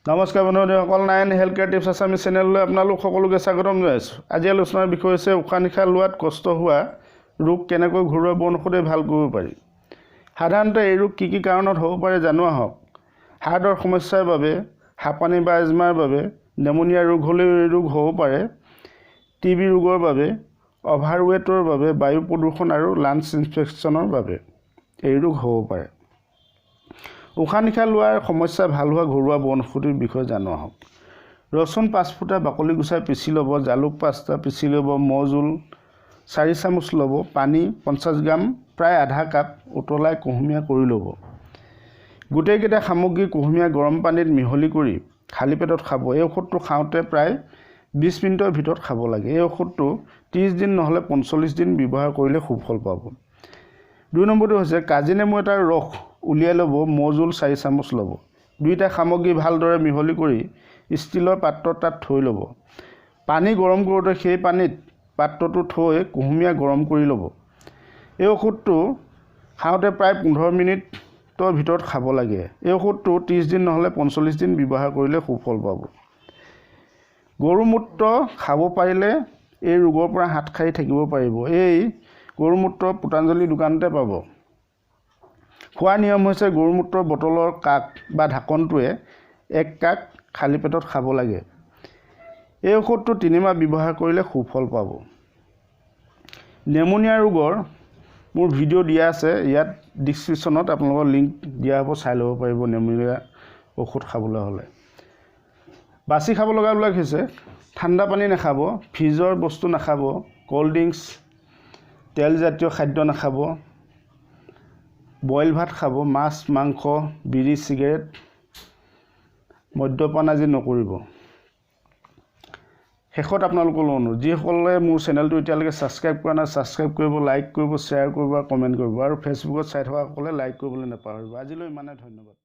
নমস্কাৰ বন্ধুসকল, nine health care tips Assamese চেনেললৈ আপোনালোক সকলোকে স্বাগতম জনাইছোঁ। আজি আলোচনাৰ বিষয় হৈছে উশাহ নিশাহ লোৱাত কষ্ট হোৱা ৰোগ কেনেকৈ ঘৰুৱা বনৌষধে ভাল কৰিব পাৰি। সাধাৰণতে এই ৰোগ কি কাৰণত হ'ব পাৰে জানো আহক। হাৰ্টৰ সমস্যাৰ বাবে, হাঁপানি বা এজমাৰ বাবে, নেমুনিয়া ৰোগ হ'লেও এই ৰোগ হ'ব পাৰে। টিবি ৰোগৰ বাবে, অভাৰৱেটৰ বাবে, বায়ু প্ৰদূষণ আৰু লাঞ্চ ইনফেকশ্যনৰ বাবে এই ৰোগ হ'ব পাৰে। উশাহ নিশাহ লোৱাৰ সমস্যা ভাল হোৱা ঘৰুৱা বনৌষধিৰ বিষয়ে জানো আহক। ৰচুন 5 ফুটা বাকলি গুচাই পিচি ল'ব, জালুক 5টা পিচি ল'ব, মৌজোল 4 চামুচ ল'ব, পানী 50 গ্ৰাম প্ৰায় আধা কাপ উতলাই কুহুমীয়া কৰি ল'ব। গোটেইকেইটা সামগ্ৰী কুহুমীয়া গৰম পানীত মিহলি কৰি খালী পেটত খাব। এই ঔষধটো খাওঁতে প্ৰায় 20 মিনিটৰ ভিতৰত খাব লাগে। এই ঔষধটো 30 দিন নহ'লে 45 দিন ব্যৱহাৰ কৰিলে সুফল পাব। 2 নম্বৰটো হৈছে কাজি নেমু এটাৰ ৰস উলিয়াই ল'ব, মৌজোল 4 চামুচ ল'ব। দুইটা সামগ্ৰী ভালদৰে মিহলি কৰি ষ্টিলৰ পাত্ৰত তাত থৈ ল'ব। পানী গৰম কৰোঁতে সেই পানীত পাত্ৰটো থৈ কুহুমীয়া গৰম কৰি ল'ব। এই ঔষধটো খাওঁতে প্ৰায় 15 মিনিটৰ ভিতৰত খাব লাগে। এই ঔষধটো 30 দিন নহ'লে 45 দিন ব্যৱহাৰ কৰিলে সুফল পাব। গৰুমূত্ৰ খাব পাৰিলে এই ৰোগৰ পৰা হাত সাৰি থাকিব পাৰিব। এই গৰুমূত্ৰ পতঞ্জলি দোকানতে পাব। খোৱাৰ নিয়ম হৈছে গৰুমূত্ৰৰ বটলৰ কাক বা ঢাকনটোৱে 1 কাপ খালী পেটত খাব লাগে। এই ঔষধটো 3 মাহ ব্যৱহাৰ কৰিলে সুফল পাব। নেমুনিয়া ৰোগৰ মোৰ ভিডিঅ' দিয়া আছে, ইয়াত ডিছক্ৰিপশ্যনত আপোনালোকৰ লিংক দিয়া হ'ব, চাই ল'ব পাৰিব। নেমুনিয়া ঔষধ খাবলৈ হ'লে বাছি খাব লগাবিলাক হৈছে ঠাণ্ডা পানী নাখাব, ফ্ৰিজৰ বস্তু নাখাব, ক'ল্ড ড্ৰিংকছ, তেলজাতীয় খাদ্য নাখাব, বইল ভাত খাব, মাছ, মাংস, বিড়ি, চিগাৰেট, মদ্যপান আদি নকৰিব। শেষত আপোনালোকৰ অনুৰোধ, যিসকলে মোৰ চেনেলটো এতিয়ালৈকে ছাবস্ক্ৰাইব কৰা নাই, ছাবস্ক্ৰাইব কৰিব, লাইক কৰিব, শ্বেয়াৰ কৰিব আৰু কমেণ্ট কৰিব। আৰু ফেচবুকত চাই থকাসকলে লাইক কৰিবলৈ নাপাহৰিব। আজিলৈ ইমানে, ধন্যবাদ।